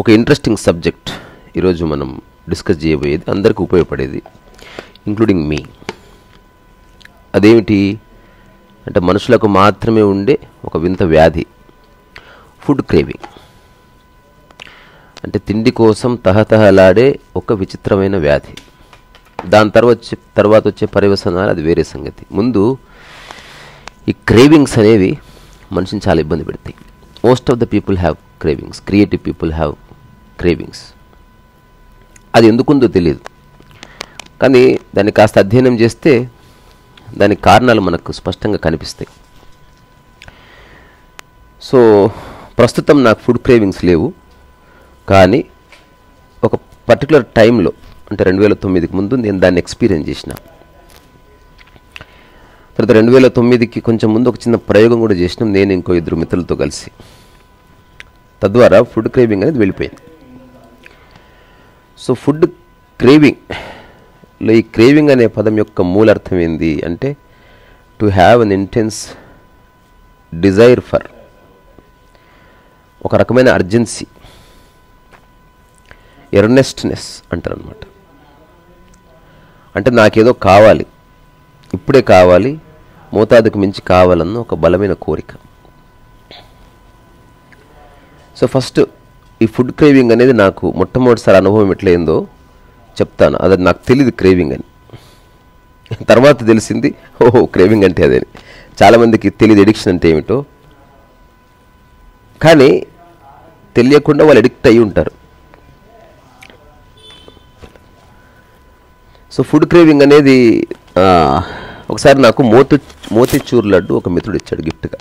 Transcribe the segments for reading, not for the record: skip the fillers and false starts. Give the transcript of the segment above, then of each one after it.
ఒక interesting subject ఈరోజు మనం డిస్కస్ చేయబోయేది, అందరికీ ఉపయోగపడేది, ఇంక్లూడింగ్ మీ. అదేమిటి అంటే మనుషులకు మాత్రమే ఉండే ఒక వింత వ్యాధి, ఫుడ్ క్రేవింగ్. అంటే తిండి కోసం తహతహలాడే ఒక విచిత్రమైన వ్యాధి. దాని తర్వాత వచ్చే పర్యవసనాలు అది వేరే సంగతి. ముందు ఈ క్రేవింగ్స్ అనేవి మనిషిని చాలా ఇబ్బంది పెడతాయి. Most of the people have cravings, creative people have cravings. అది ఎందుకుందో తెలియదు, కానీ దాన్ని కాస్త అధ్యయనం చేస్తే దానికి కారణాలు మనకు స్పష్టంగా కనిపిస్తాయి. సో ప్రస్తుతం నాకు ఫుడ్ క్రేవింగ్స్ లేవు, కానీ ఒక పర్టికులర్ టైంలో అంటే 2009కి ముందు నేను దాన్ని ఎక్స్పీరియన్స్ చేసిన. తర్వాత 2009కి కొంచెం ముందు ఒక చిన్న ప్రయోగం కూడా చేసినాం, నేను ఇంకో 2 మిత్రులతో కలిసి. తద్వారా ఫుడ్ క్రేవింగ్ అనేది వెళ్ళిపోయింది. సో ఫుడ్ క్రేవింగ్లో ఈ క్రేవింగ్ అనే పదం యొక్క మూలార్థం ఏంది అంటే to have an intense desire for, ఒక రకమైన అర్జెన్సీ, ఎర్నెస్ట్నెస్ అంటారు అనమాట. అంటే నాకేదో కావాలి, ఇప్పుడే కావాలి, మోతాదుకు మించి కావాలన్న ఒక బలమైన కోరిక. సో ఫస్ట్ ఈ ఫుడ్ క్రేవింగ్ అనేది నాకు మొట్టమొదటిసారి అనుభవం ఎట్లయిందో చెప్తాను. అది నాకు తెలియదు క్రేవింగ్ అని, తర్వాత తెలిసింది ఓహో క్రేవింగ్ అంటే అదే. చాలామందికి తెలియదు ఎడిక్షన్ అంటే ఏమిటో, కానీ తెలియకుండా వాళ్ళు ఎడిక్ట్ అయ్యి ఉంటారు. సో ఫుడ్ క్రేవింగ్ అనేది ఒకసారి నాకు మోతిచూర్ లడ్డు ఒక మిత్రుడు ఇచ్చాడు గిఫ్ట్గా.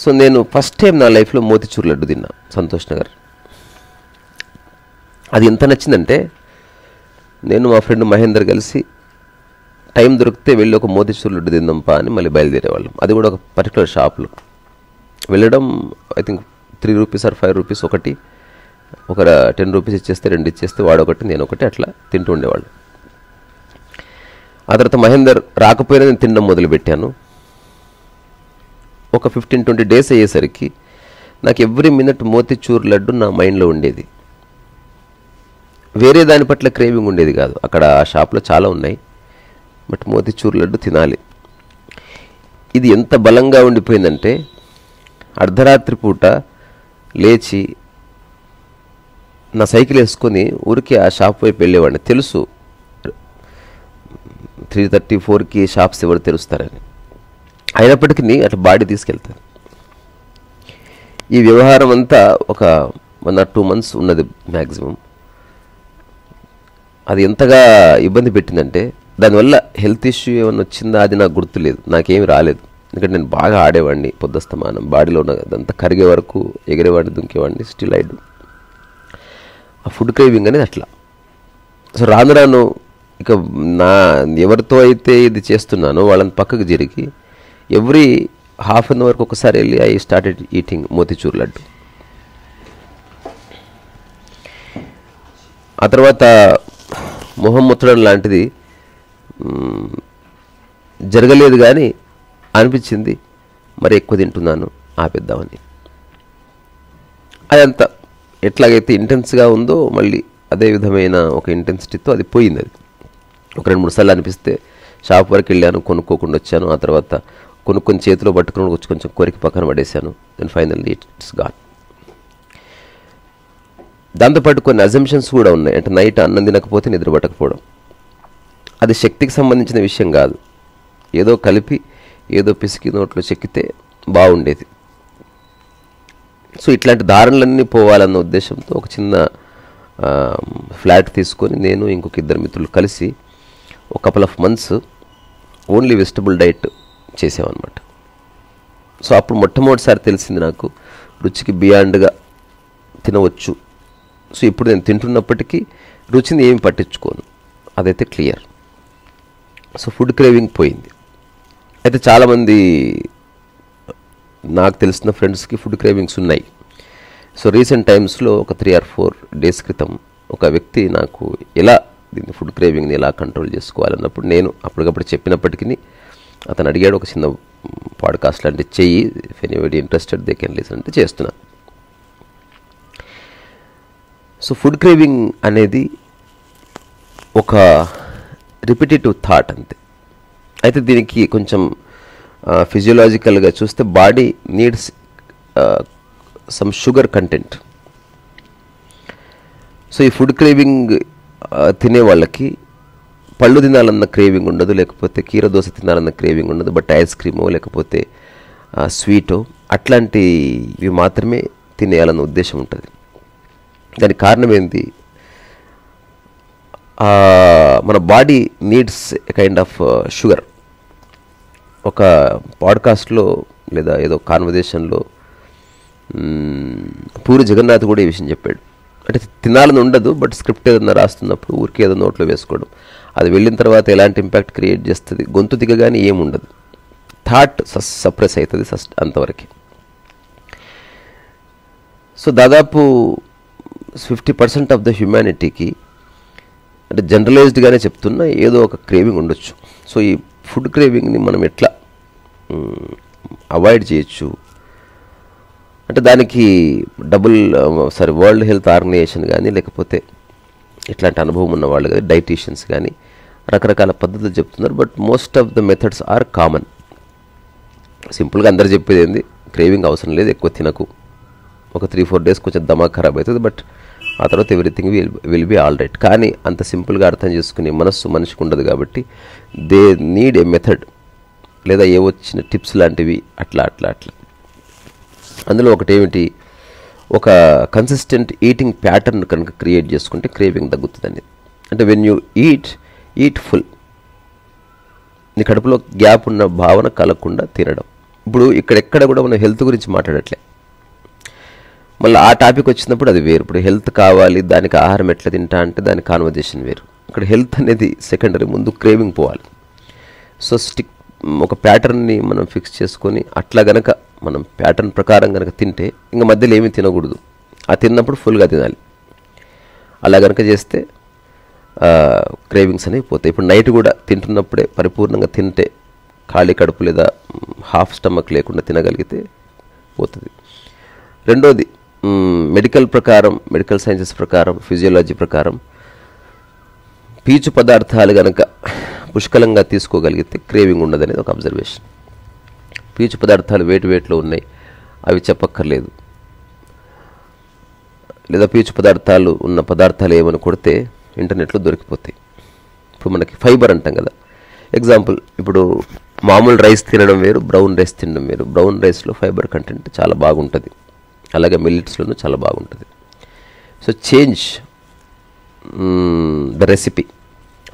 సో నేను ఫస్ట్ టైం నా లైఫ్లో మోతిచూర్ లడ్డు తిన్నా సంతోష్ నగర్. అది ఎంత నచ్చిందంటే నేను మా ఫ్రెండ్ మహేందర్ కలిసి టైం దొరికితే వెళ్ళి ఒక మోతిచూర్ లడ్డు తిందాంపా అని మళ్ళీ బయలుదేరేవాళ్ళం. అది కూడా ఒక పర్టికులర్ షాప్లో వెళ్ళడం. I think 3 rupees or 5 rupees ఒకటి, ఒక 10 రూపీస్ ఇచ్చేస్తే 2 ఇచ్చేస్తే వాడొకటి నేను ఒకటి అట్లా తింటూ ఉండేవాళ్ళు. ఆ తర్వాత మహేందర్ రాకపోయినా నేను తినడం మొదలుపెట్టాను. ఒక 15-20 డేస్ అయ్యేసరికి నాకు ఎవ్రీ మినిట్ మోతిచూర్ లడ్డు నా మైండ్లో ఉండేది. వేరే దాని పట్ల క్రేవింగ్ ఉండేది కాదు. అక్కడ ఆ షాప్లో చాలా ఉన్నాయి, బట్ మోతిచూర్ లడ్డు తినాలి. ఇది ఎంత బలంగా ఉండిపోయిందంటే అర్ధరాత్రి పూట లేచి నా సైకిల్ వేసుకొని ఊరికి ఆ షాప్ వైపు వెళ్ళేవాడిని. తెలుసు 3:30-4కి షాప్స్ ఎవరు తెరుస్తారని, అయినప్పటికీ అట్లా బాడీ తీసుకెళ్తాను. ఈ వ్యవహారం అంతా ఒక 1 or 2 months ఉన్నది మ్యాక్సిమం. అది ఎంతగా ఇబ్బంది పెట్టిందంటే దానివల్ల హెల్త్ ఇష్యూ ఏమైనా వచ్చిందా అది నాకు గుర్తులేదు, నాకేమి రాలేదు. ఎందుకంటే నేను బాగా ఆడేవాడిని, పొద్దుస్తమానం బాడీలో ఉన్నదంతా కరిగే వరకు ఎగిరేవాడిని, దుంకేవాడిని. Still I do. ఆ ఫుడ్ క్రేవింగ్ అనేది అట్లా. సో రాను రాను ఇక ఎవరితో అయితే ఇది చేస్తున్నానో వాళ్ళని పక్కకు జరిగి ఎవ్రీ ½ an hour ఒకసారి వెళ్ళి I started eating motichoor laddu. ఆ తర్వాత మొహం ముత్తడం లాంటిది జరగలేదు, కానీ అనిపించింది మరి ఎక్కువ తింటున్నాను, ఆపేద్దామని. అదంతా ఎట్లాగైతే ఇంటెన్స్గా ఉందో మళ్ళీ అదే విధమైన ఒక ఇంటెన్సిటీతో అది పోయింది. అది ఒక 2-3 సార్లు అనిపిస్తే షాప్ వరకు వెళ్ళాను, కొనుక్కోకుండా వచ్చాను. ఆ తర్వాత కొనుక్కొని చేతిలో పట్టుకుని వచ్చి కొంచెం కోరిక పక్కన పడేశాను. Then finally it's gone. దాంతోపాటు కొన్ని అజంప్షన్స్ కూడా ఉన్నాయి. అంటే నైట్ అన్నం తినకపోతే నిద్ర పట్టకపోవడం, అది శక్తికి సంబంధించిన విషయం కాదు. ఏదో కలిపి ఏదో పిసికి నోట్లో చెక్కితే బాగుండేది. సో ఇట్లాంటి దారులన్నీ పోవాలన్న ఉద్దేశంతో ఒక చిన్న ఫ్లాట్ తీసుకొని నేను ఇంకొక 2 మిత్రులు కలిసి ఒక couple of months only vegetable diet చేసామన్నమాట. సో అప్పుడు మొట్టమొదటిసారి తెలిసింది నాకు రుచికి బియాండ్గా తినవచ్చు. సో ఇప్పుడు నేను తింటున్నప్పటికీ రుచిని ఏమి పట్టించుకోను, అదైతే క్లియర్. సో ఫుడ్ క్రేవింగ్ పోయింది. అయితే చాలామంది నాకు తెలిసిన ఫ్రెండ్స్కి ఫుడ్ క్రేవింగ్స్ ఉన్నాయి. సో రీసెంట్ టైమ్స్లో ఒక 3 or 4 days క్రితం ఒక వ్యక్తి నాకు ఎలా దీన్ని ఫుడ్ క్రేవింగ్ని ఎలా కంట్రోల్ చేసుకోవాలన్నప్పుడు నేను అప్పటికప్పుడు చెప్పినప్పటికీ అతను అడిగాడు, ఒక చిన్న పాడ్కాస్ట్ లాంటి చెయ్యి, if anybody interested they can listen అంటే చేస్తున్నాను. సో ఫుడ్ క్రేవింగ్ అనేది ఒక రిపిటేటివ్ థాట్ అంతే. అయితే దీనికి కొంచెం ఫిజియోలాజికల్గా చూస్తే body needs some sugar content. So ఈ ఫుడ్ క్రేవింగ్ తినే వాళ్ళకి పళ్ళు తినాలన్న క్రేవింగ్ ఉండదు, లేకపోతే కీరదోస తినాలన్న క్రేవింగ్ ఉండదు, బట్ ఐస్ క్రీమో లేకపోతే స్వీటో అట్లాంటివి మాత్రమే తినేయాలన్న ఉద్దేశం ఉంటుంది. దానికి కారణం ఏంటి? మన body needs a kind of sugar. ఒక పాడ్కాస్ట్లో లేదా ఏదో కాన్వర్జేషన్లో పూరి జగన్నాథ్ కూడా ఈ విషయం చెప్పాడు. అంటే తినాలని ఉండదు, బట్ స్క్రిప్ట్ ఏదైనా రాస్తున్నప్పుడు ఊరికి ఏదో నోట్లో వేసుకోవడం, అది వెళ్ళిన తర్వాత ఎలాంటి ఇంపాక్ట్ క్రియేట్ చేస్తుంది, గొంతు దిగగానే ఏముండదు, థాట్ సప్రెస్ అవుతుంది అంతవరకు. సో దాదాపు 50% ఆఫ్ ద హ్యుమానిటీకి, అంటే జనరలైజ్డ్గానే చెప్తున్నా, ఏదో ఒక క్రేవింగ్ ఉండొచ్చు. సో ఈ ఫుడ్ క్రేవింగ్ని మనం ఎట్లా అవాయిడ్ చేయొచ్చు అంటే దానికి వరల్డ్ హెల్త్ ఆర్గనైజేషన్ కానీ లేకపోతే ఇట్లాంటి అనుభవం ఉన్న వాళ్ళు కానీ డైటీషియన్స్ కానీ రకరకాల పద్ధతులు చెప్తున్నారు. But most of the methods are common. సింపుల్గా అందరు చెప్పేది ఏంది, క్రేవింగ్ అవసరం లేదు, ఎక్కువ తినకు, ఒక 3-4 డేస్ కొంచెం దమాక్ ఖరాబ్ అవుతుంది, బట్ ఆ తర్వాత everything will be all right. కానీ అంత సింపుల్గా అర్థం చేసుకునే మనస్సు మనిషికి ఉండదు కాబట్టి దే నీడ్ ఏ మెథడ్, లేదా ఏ వచ్చిన టిప్స్ లాంటివి అట్లా. అందులో ఒకటేమిటి, ఒక కన్సిస్టెంట్ ఈటింగ్ ప్యాటర్న్ కనుక క్రియేట్ చేసుకుంటే క్రేవింగ్ తగ్గుతుందండి. అంటే వెన్ యూ ఈట్ ఫుల్, నీ కడుపులో గ్యాప్ ఉన్న భావన కలగకుండా తినడం. ఇప్పుడు ఇక్కడెక్కడ కూడా మనం హెల్త్ గురించి మాట్లాడట్లే, మళ్ళీ ఆ టాపిక్ వచ్చినప్పుడు అది వేరు. ఇప్పుడు హెల్త్ కావాలి, దానికి ఆహారం ఎట్లా తింటా అంటే దాని కాన్వర్జేషన్ వేరు. ఇక్కడ హెల్త్ అనేది సెకండరీ, ముందు క్రేవింగ్ పోవాలి. సో ఒక ప్యాటర్న్ని మనం ఫిక్స్ చేసుకొని అట్లా గనక మనం ప్యాటర్న్ ప్రకారం కనుక తింటే ఇంకా మధ్యలో ఏమీ తినకూడదు, ఆ తిన్నప్పుడు ఫుల్గా తినాలి. అలా కనుక చేస్తే క్రేవింగ్స్ అనేవి పోతాయి. ఇప్పుడు నైట్ కూడా తింటున్నప్పుడే పరిపూర్ణంగా తింటే, ఖాళీ కడుపు లేదా హాఫ్ స్టమక్ లేకుండా తినగలిగితే పోతుంది. రెండోది, మెడికల్ సైన్సెస్ ప్రకారం, ఫిజియోలజీ ప్రకారం పీచు పదార్థాలు కనుక పుష్కలంగా తీసుకోగలిగితే క్రేవింగ్ ఉండదనేది ఒక అబ్జర్వేషన్. పీచు పదార్థాలు వేటిలో ఉన్నాయి అవి చెప్పక్కర్లేదు, లేదా పీచు పదార్థాలు ఉన్న పదార్థాలు ఏమని కొడితే ఇంటర్నెట్లో దొరికిపోతాయి. ఇప్పుడు మనకి ఫైబర్ అంటాం కదా, ఎగ్జాంపుల్ ఇప్పుడు మామూలు రైస్ తినడం వేరు, బ్రౌన్ రైస్ తినడం వేరు. బ్రౌన్ రైస్లో ఫైబర్ కంటెంట్ చాలా బాగుంటుంది, అలాగే మిల్లెట్స్లోనూ చాలా బాగుంటుంది. సో చేంజ్ ద రెసిపీ,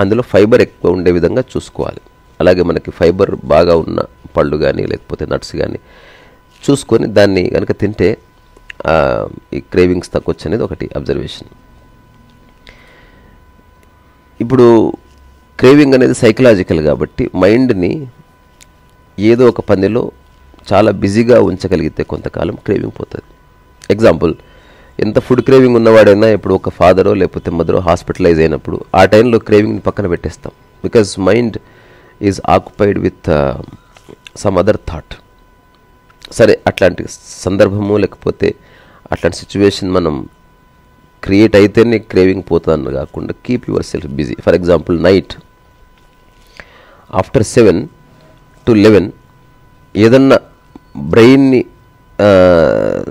అందులో ఫైబర్ ఎక్కువ ఉండే విధంగా చూసుకోవాలి. అలాగే మనకి ఫైబర్ బాగా ఉన్న పళ్ళు కానీ లేకపోతే నట్స్ కానీ చూసుకొని దాన్ని కనుక తింటే ఈ క్రేవింగ్స్ తగ్గొచ్చు అనేది ఒకటి అబ్జర్వేషన్. ఇప్పుడు క్రేవింగ్ అనేది సైకలాజికల్ కాబట్టి మైండ్ని ఏదో ఒక పనిలో చాలా బిజీగా ఉంచగలిగితే కొంతకాలం క్రేవింగ్ పోతుంది. ఎగ్జాంపుల్, ఎంత ఫుడ్ క్రేవింగ్ ఉన్నవాడైనా ఇప్పుడు ఒక ఫాదరో లేకపోతే మదరో హాస్పిటలైజ్ అయినప్పుడు ఆ టైంలో క్రేవింగ్ని పక్కన పెట్టేస్తాం, because mind is occupied with some other thought. సరే, అట్లాంటి సందర్భము లేకపోతే అట్లాంటి సిచ్యువేషన్ మనం క్రియేట్ అయితేనే క్రేవింగ్ పోతుందని కాకుండా keep your self busy. For example, night after 7 to 11 ఏదన్నా బ్రెయిన్ని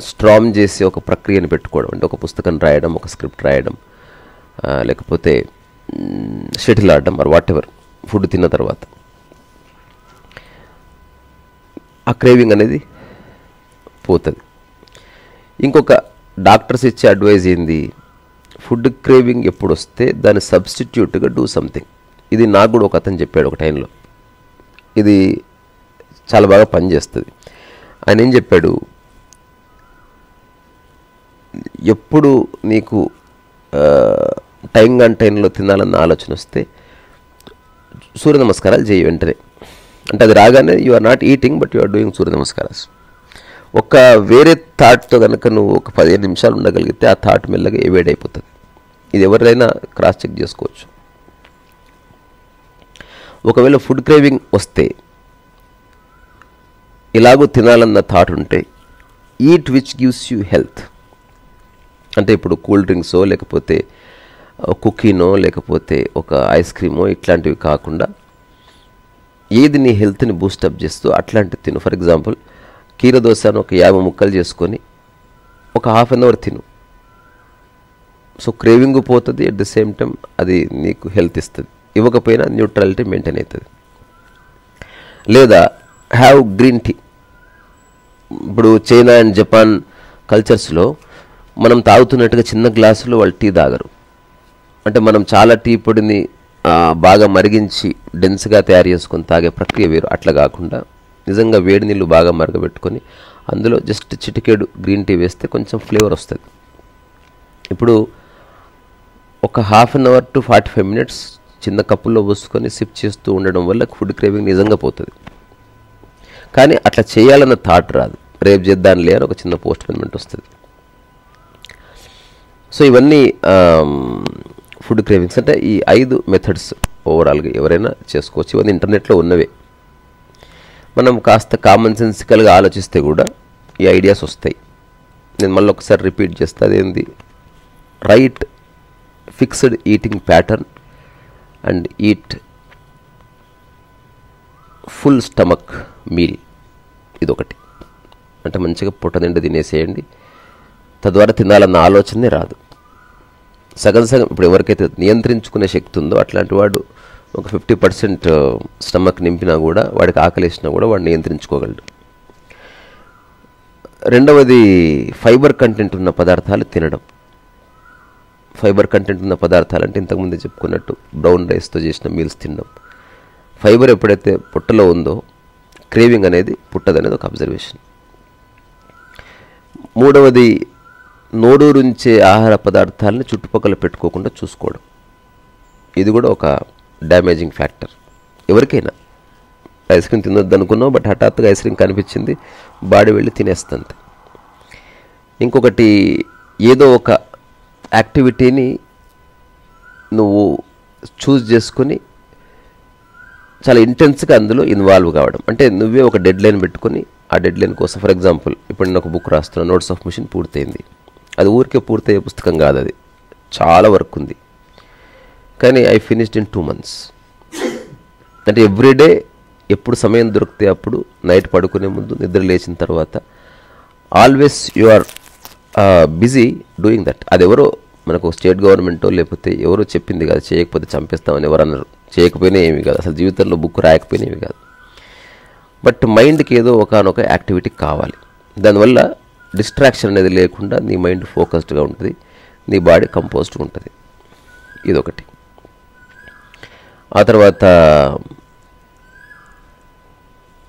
స్ట్రాంగ్ చేసి ఒక ప్రక్రియను పెట్టుకోవడం, అంటే ఒక పుస్తకం రాయడం, ఒక స్క్రిప్ట్ రాయడం, లేకపోతే షటిల్ ఆడడం ఆర్ వాట్ ఎవర్, ఫుడ్ తిన్న తర్వాత ఆ క్రేవింగ్ అనేది పోతుంది. ఇంకొక డాక్టర్స్ ఇచ్చే అడ్వైజ్ ఏంది, ఫుడ్ క్రేవింగ్ ఎప్పుడు వస్తే దాని సబ్స్టిట్యూట్గా డూ సంథింగ్. ఇది నాకు కూడా ఒక అతను చెప్పాడు ఒక టైంలో, ఇది చాలా బాగా పనిచేస్తుంది. ఆయన ఏం చెప్పాడు, ఎప్పుడు నీకు టైం గన్ టైంలో తినాలన్న ఆలోచన వస్తే సూర్య నమస్కారాలు చేయి వెంటనే. అంటే అది రాగానే you are not eating but you are doing Surya namaskars. ఒక వేరే థాట్తో కనుక నువ్వు ఒక 15 నిమిషాలు ఉండగలిగితే ఆ థాట్ మెల్లగా ఎవేడ్ అయిపోతుంది. ఇది ఎవరైనా క్రాస్ చెక్ చేసుకోవచ్చు. ఒకవేళ ఫుడ్ క్రేవింగ్ వస్తే, ఇలాగూ తినాలన్న థాట్ ఉంటే, eat which gives you health. అంటే ఇప్పుడు కూల్ డ్రింక్సో లేకపోతే కుకీనో లేకపోతే ఒక ఐస్ క్రీమో ఇట్లాంటివి కాకుండా ఏది నీ హెల్త్ని బూస్టప్ చేస్తూ అట్లాంటివి తిను. ఫర్ ఎగ్జాంపుల్ కీరదోసను ఒక 50 ముక్కలు చేసుకొని ఒక హాఫ్ అన్ అవర్ తిను. సో క్రేవింగ్ పోతుంది, అట్ ద సేమ్ టైం అది నీకు హెల్త్ ఇస్తుంది. ఇవ్వకపోయినా న్యూట్రాలిటీ మెయింటైన్ అవుతుంది. లేదా హ్యావ్ గ్రీన్ టీ. ఇప్పుడు చైనా అండ్ జపాన్ కల్చర్స్లో మనం తాగుతున్నట్టుగా చిన్న గ్లాసులో వాళ్ళు టీ తాగరు. అంటే మనం చాలా టీ పొడిని బాగా మరిగించి డెన్స్గా తయారు చేసుకొని తాగే ప్రక్రియ వేరు. అట్లా కాకుండా నిజంగా వేడి నీళ్ళు బాగా మరగబెట్టుకొని అందులో జస్ట్ చిటికెడు గ్రీన్ టీ వేస్తే కొంచెం ఫ్లేవర్ వస్తుంది. ఇప్పుడు ఒక half an hour to 45 minutes చిన్న కప్పుల్లో పోసుకొని సిప్ చేస్తూ ఉండడం వల్ల ఫుడ్ క్రేవింగ్ నిజంగా పోతుంది. కానీ అట్లా చేయాలన్న థాట్ రాదు. రేపు చేద్దాంలే అని ఒక చిన్న పోస్ట్‌పోన్‌మెంట్ వస్తుంది. సో ఇవన్నీ ఫుడ్ క్రేవింగ్స్. అంటే ఈ 5 మెథడ్స్ ఓవరాల్గా ఎవరైనా చేసుకోవచ్చు. ఇవన్నీ ఇంటర్నెట్లో ఉన్నవే. మనం కాస్త కామన్ సెన్సికల్గా ఆలోచిస్తే కూడా ఈ ఐడియాస్ వస్తాయి. నేను మళ్ళీ ఒకసారి రిపీట్ చేస్తా. అదేంది? Right fixed eating pattern and eat full stomach meal. ఇదొకటి. అంటే మంచిగా పొట్ట నిండా తినేసేయండి. తద్వారా తినాలన్న ఆలోచనే రాదు. సగం ఇప్పుడు ఎవరికైతే నియంత్రించుకునే శక్తి ఉందో అట్లాంటి వాడు ఒక 50% స్టమక్ నింపినా కూడా, వాడికి ఆకలిసినా కూడా వాడు నియంత్రించుకోగలడు. రెండవది ఫైబర్ కంటెంట్ ఉన్న పదార్థాలు తినడం. ఫైబర్ కంటెంట్ ఉన్న పదార్థాలు అంటే ఇంతకుముందు చెప్పుకున్నట్టు బ్రౌన్ రైస్తో చేసిన మీల్స్ తినడం. ఫైబర్ ఎప్పుడైతే పొట్టలో ఉందో క్రేవింగ్ అనేది పుట్టదనేది ఒక అబ్జర్వేషన్. మూడవది నోరూరించే ఆహార పదార్థాలని చుట్టుపక్కల పెట్టుకోకుండా చూసుకోవడం. ఇది కూడా ఒక డ్యామేజింగ్ ఫ్యాక్టర్ ఎవరికైనా. ఐస్ క్రీమ్ తినొద్దు అనుకున్నావు, బట్ హఠాత్తుగా ఐస్ క్రీమ్ కనిపించింది, బాడీ వెళ్ళి తినేస్తుంది. ఇంకొకటి, ఏదో ఒక యాక్టివిటీని నువ్వు చూస్ చేసుకొని చాలా ఇంటెన్స్గా అందులో ఇన్వాల్వ్ కావడం. అంటే నువ్వే ఒక డెడ్ లైన్ పెట్టుకొని ఆ డెడ్ లైన్ కోసం, ఫర్ ఎగ్జాంపుల్ ఇప్పుడు నేను ఒక బుక్ రాస్తున్నా, నోట్స్ ఆఫ్ మిషన్ పూర్తయింది. అది ఊరికే పూర్తయ్యే పుస్తకం కాదు, అది చాలా వర్క్ ఉంది. కానీ ఐ ఫినిష్డ్ ఇన్ 2 months. అంటే ఎవ్రీడే ఎప్పుడు సమయం దొరికితే అప్పుడు, నైట్ పడుకునే ముందు, నిద్ర లేచిన తర్వాత, always you are busy doing that. అది ఎవరో మనకు స్టేట్ గవర్నమెంటో లేకపోతే ఎవరో చెప్పింది కాదు, చేయకపోతే చంపేస్తామని ఎవరు అన్నారు. చేయకపోయినా ఏమీ కాదు, అసలు జీవితంలో బుక్ రాయకపోయినా ఏమీ కాదు. బట్ మైండ్కి ఏదో ఒకనొక యాక్టివిటీ కావాలి. దానివల్ల డిస్ట్రాక్షన్ అనేది లేకుండా నీ మైండ్ ఫోకస్డ్గా ఉంటుంది, నీ బాడీ కంపోజ్డ్గా ఉంటుంది. ఇదొకటి. ఆ తర్వాత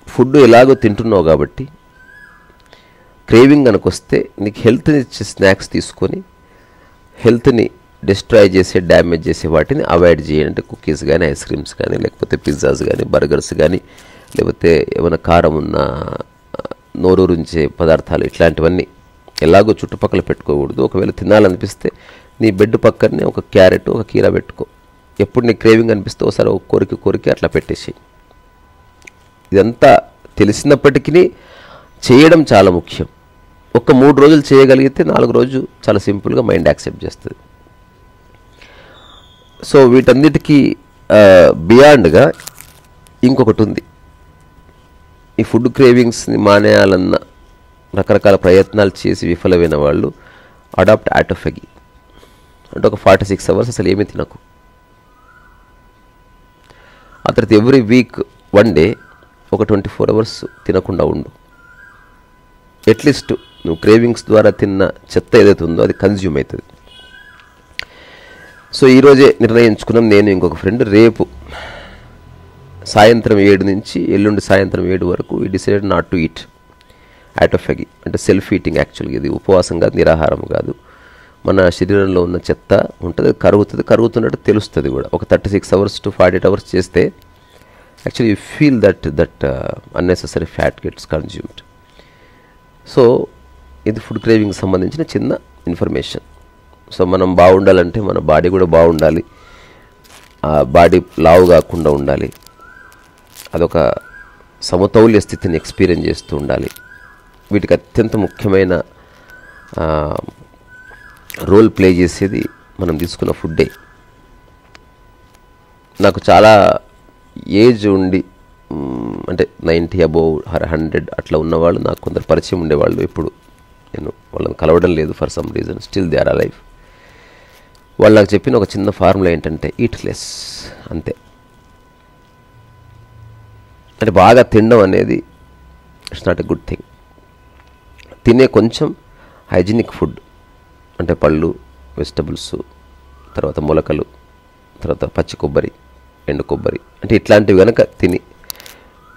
ఫుడ్ ఎలాగో తింటున్నావు కాబట్టి క్రేవింగ్ అనుకొస్తే నీకు హెల్త్ని ఇచ్చే స్నాక్స్ తీసుకొని హెల్త్ని డిస్ట్రాయ్ చేసే, డ్యామేజ్ చేసే వాటిని అవాయిడ్ చేయాలంటే కుకీస్ కానీ, ఐస్ క్రీమ్స్ కానీ, లేకపోతే పిజ్జాస్ కానీ, బర్గర్స్ కానీ, లేకపోతే ఏమైనా కారం ఉన్న నోరూరించే పదార్థాలు, ఇట్లాంటివన్నీ ఎలాగో చుట్టుపక్కల పెట్టుకోకూడదు. ఒకవేళ తినాలనిపిస్తే నీ బెడ్ పక్కనే ఒక క్యారెట్, ఒక కీరా పెట్టుకో. ఎప్పుడు నీ క్రేవింగ్ అనిపిస్తే ఒకసారి ఒక కోరిక అట్లా పెట్టేసి. ఇదంతా తెలిసినప్పటికీ చేయడం చాలా ముఖ్యం. ఒక 3 రోజులు చేయగలిగితే 4వ రోజు చాలా సింపుల్గా మైండ్ యాక్సెప్ట్ చేస్తుంది. సో వీటన్నిటికీ బియాండ్గా ఇంకొకటి ఉంది. ఈ ఫుడ్ క్రేవింగ్స్ని మానేయాలన్న రకరకాల ప్రయత్నాలు చేసి విఫలమైన వాళ్ళు అడాప్ట్ ఆటోఫెగీ. అంటే ఒక 46 hours అసలు ఏమీ తినకు. ఆ తర్వాత ఎవ్రీ వీక్ 1 day ఒక 24 hours తినకుండా ఉండు. అట్లీస్ట్ నువ్వు క్రేవింగ్స్ ద్వారా తిన్న చెత్త ఏదైతే ఉందో అది కన్జ్యూమ్ అవుతుంది. సో ఈరోజే నిర్ణయించుకున్నాం, నేను ఇంకొక ఫ్రెండ్, రేపు సాయంత్రం 7 నుంచి ఎల్లుండి సాయంత్రం 7 వరకు we decided not to eat autophagy. అంటే సెల్ఫ్ ఈటింగ్. యాక్చువల్గా ఇది ఉపవాసం కాదు, నిరాహారం కాదు. మన శరీరంలో ఉన్న చెత్త ఉంటుంది, కరుగుతున్నట్టు తెలుస్తుంది కూడా. ఒక 36 hours to 48 hours చేస్తే actually you feel that unnecessary fat gets consumed. So ఇది ఫుడ్ క్రేవింగ్కి సంబంధించిన చిన్న ఇన్ఫర్మేషన్. సో మనం బాగుండాలంటే మన బాడీ కూడా బాగుండాలి, ఆ బాడీ లావు కాకుండా ఉండాలి. అదొక సమతౌల్య స్థితిని ఎక్స్పీరియన్స్ చేస్తూ ఉండాలి. వీటికి అత్యంత ముఖ్యమైన రోల్ ప్లే చేసేది మనం తీసుకున్న ఫుడ్డే. నాకు చాలా ఏజ్ ఉండి అంటే 90 అబోవ్ 100 అట్లా ఉన్నవాళ్ళు నాకు కొందరు పరిచయం ఉండేవాళ్ళు. ఇప్పుడు నేను వాళ్ళని కలవడం లేదు for some reason, still they are alive. వాళ్ళు నాకు చెప్పిన ఒక చిన్న ఫార్ములా ఏంటంటే ఈట్ లెస్, అంతే. అంటే బాగా తినడం అనేది it's not a good thing. తినే కొంచెం హైజీనిక్ ఫుడ్ అంటే పళ్ళు, వెజిటబుల్స్, తర్వాత మొలకలు, తర్వాత పచ్చి కొబ్బరి, ఎండు కొబ్బరి, అంటే ఇట్లాంటివి కనుక తిని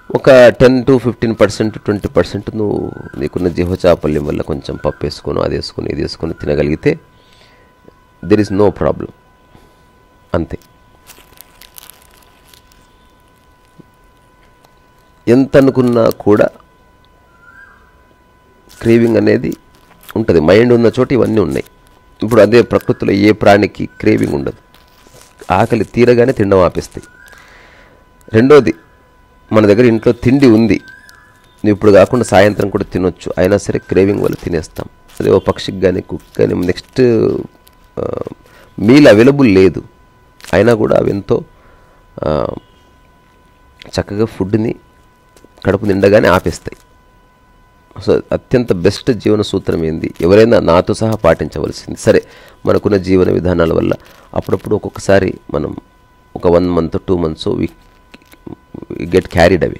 ఒక 10 to 15%, 20% నువ్వు నీకున్న జీవచాపల్యం వల్ల కొంచెం పప్పు వేసుకొని అది వేసుకొని ఇది వేసుకొని తినగలిగితే దెర్ ఈజ్ నో ప్రాబ్లం, అంతే. ఎంత అనుకున్నా కూడా క్రేవింగ్ అనేది ఉంటుంది. మైండ్ ఉన్న చోట ఇవన్నీ ఉన్నాయి. ఇప్పుడు అదే ప్రకృతిలో ఏ ప్రాణికి క్రేవింగ్ ఉండదు, ఆకలి తీరగానే తినడం ఆపేస్తాయి. రెండోది, మన దగ్గర ఇంట్లో తిండి ఉంది, నువ్వు ఇప్పుడు కాకుండా సాయంత్రం కూడా తినొచ్చు, అయినా సరే క్రేవింగ్ వల్ల తినేస్తాం. అదే ఓ పక్షికి కానీ కుక్క కానీ నెక్స్ట్ మీల్ అవైలబుల్ లేదు, అయినా కూడా అవి ఎంతో చక్కగా ఫుడ్ని కడుపు నిండగానే ఆపేస్తాయి. సో అత్యంత బెస్ట్ జీవన సూత్రం ఏంది, ఎవరైనా నాతో సహా పాటించవలసింది. సరే, మనకున్న జీవన విధానాల వల్ల అప్పుడప్పుడు ఒక్కొక్కసారి మనం ఒక 1 month 2 months we get carried away.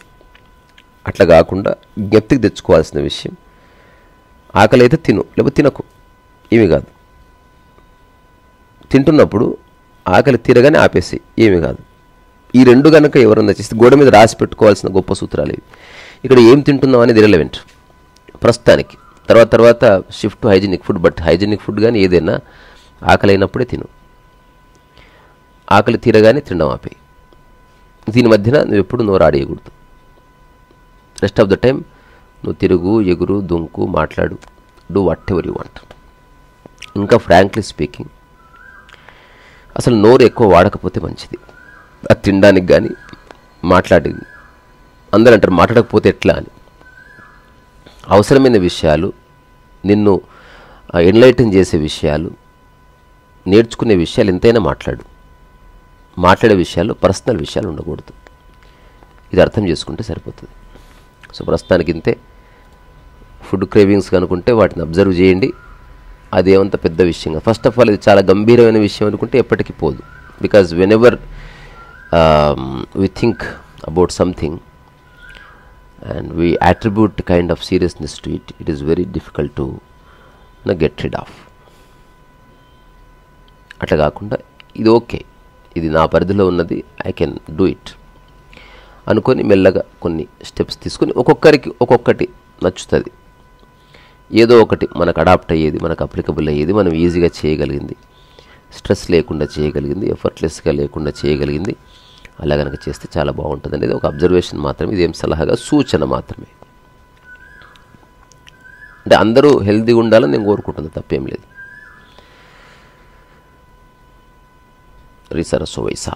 అట్లా కాకుండా జ్ఞప్తికి తెచ్చుకోవాల్సిన విషయం, ఆకలి అయితే తిను, లేకపోతే తినకు, ఏమీ కాదు. తింటున్నప్పుడు ఆకలి తీరగానే ఆపేసి, ఏమీ కాదు. ఈ రెండు కనుక ఎవరన్నా చేస్తే గోడ మీద రాసి పెట్టుకోవాల్సిన గొప్ప సూత్రాలు ఇవి. ఇక్కడ ఏం తింటున్నాం అనేది ఇర్రెలెవెంట్ ప్రస్తుతానికి. తర్వాత shift to hygienic food. But hygienic food కానీ ఏదైనా ఆకలి అయినప్పుడే తిను, ఆకలి తీరగానే తినడం ఆపేయి. దీని మధ్యన నువ్వు ఎప్పుడు నోరు ఆడేయకూడదు. రెస్ట్ ఆఫ్ ద టైం నువ్వు తిరుగు, ఎగురు, దుంకు, మాట్లాడు, do what ever you want. ఇంకా ఫ్రాంక్లీ స్పీకింగ్, అసలు నోరు ఎక్కువ వాడకపోతే మంచిది. అది తినడానికి కానీ మాట్లాడేది. అందరూ అంటారు మాట్లాడకపోతే ఎట్లా అని. అవసరమైన విషయాలు, నిన్ను ఎన్లైటన్ చేసే విషయాలు, నేర్చుకునే విషయాలు ఎంతైనా మాట్లాడు. మాట్లాడే విషయాలు పర్సనల్ విషయాలు ఉండకూడదు. ఇది అర్థం చేసుకుంటే సరిపోతుంది. సో ప్రస్తుతానికి ఇంతే. ఫుడ్ క్రేవింగ్స్ కనుకుంటే వాటిని అబ్జర్వ్ చేయండి. అదేమంత పెద్ద విషయంగా, ఫస్ట్ ఆఫ్ ఆల్ ఇది చాలా గంభీరమైన విషయం అనుకుంటే ఎప్పటికీ పోదు. Because when ever we think about something and we attribute kind of seriousness to it, it is very difficult to get rid of. అట్లా కాకుండా ఇది ఓకే, ఇది నా పరిధిలో ఉన్నది, ఐ కెన్ డూ ఇట్ అనుకొని మెల్లగా కొన్ని స్టెప్స్ తీసుకొని ఒక్కొక్కరికి ఒక్కొక్కటి నచ్చుతుంది. ఏదో ఒకటి మనకు అడాప్ట్ అయ్యేది, మనకు అప్లికబుల్ అయ్యేది, మనం ఈజీగా చేయగలిగింది, స్ట్రెస్ లేకుండా చేయగలిగింది, ఎఫర్ట్లెస్గా లేకుండా చేయగలిగింది, అలా కనుక చేస్తే చాలా బాగుంటుంది అనేది ఒక అబ్జర్వేషన్ మాత్రమే. ఇదేం సలహాగా, సూచన మాత్రమే. అంటే అందరూ హెల్తీగా ఉండాలని నేను కోరుకుంటున్నాను, తప్పేం లేదు. రిసరసో వైసా.